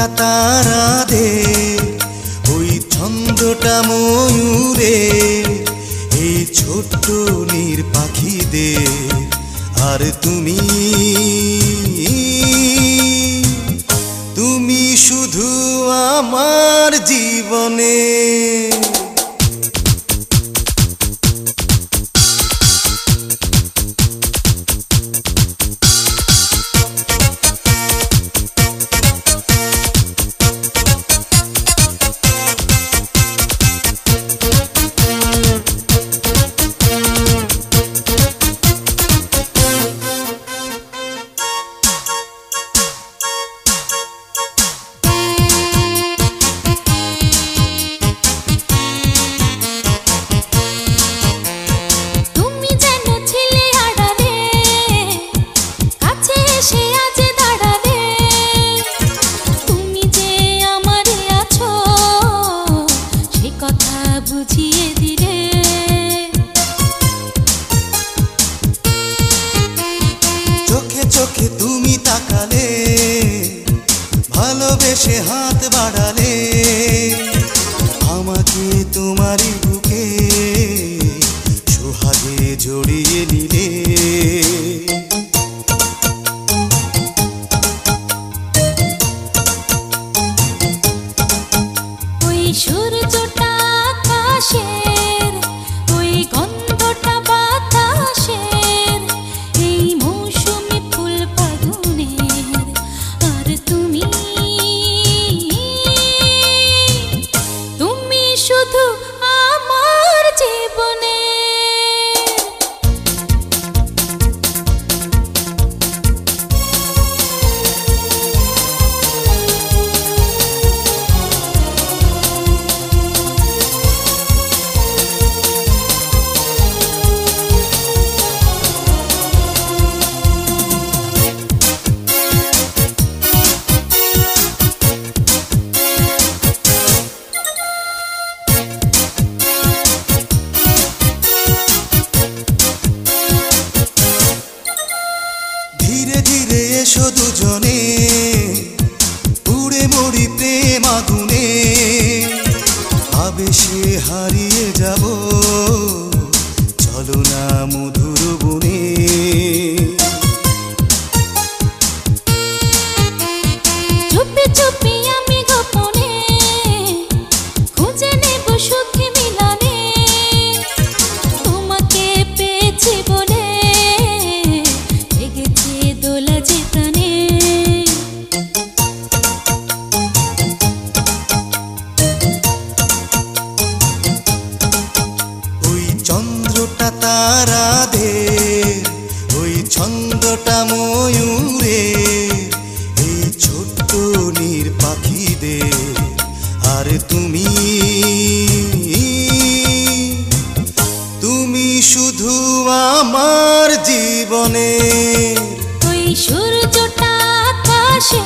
চন্দ্রটা তারাদের, ওই ছন্দটা ময়ূরে, এই ছোট্ট নীর পাখিদের। আর তুমি, তুমি শুধু আমার জীবনে। চোখে চোখে তুমি তাকালে, ভালোবেসে হাত বাড়ালে, আমাকে তোমারই বুকে সোহাগে জড়িয়ে নিলে। ওই সূর্যটা আকাশের, ওই গন্ধটা বাতাসের, এই মৌসুমি ফুল ফাগুনের। আর তুমি, তুমি শুধু আমার জীবনে। ধীরে ধীরে এসো দুজনে, উড়ে মরি প্রেম আগুনে, আবেশে হারিয়ে যাব, চলো না মধুর বনে। চুপি চুপি আমি গোপনে খুঁজে নেব সুখী মিলনে, তোমাকে পেয়েছি বলে লেগেছে দোলা যে প্রাণে। ওই চন্দ্রটা তারাদের, ওই ছন্দটা ময়ূরে, এই ছোট্ট নীর পাখিদের। আর তুমি, তুমি শুধু আমার জীবনে। ওই সূর্যটা আকাশে,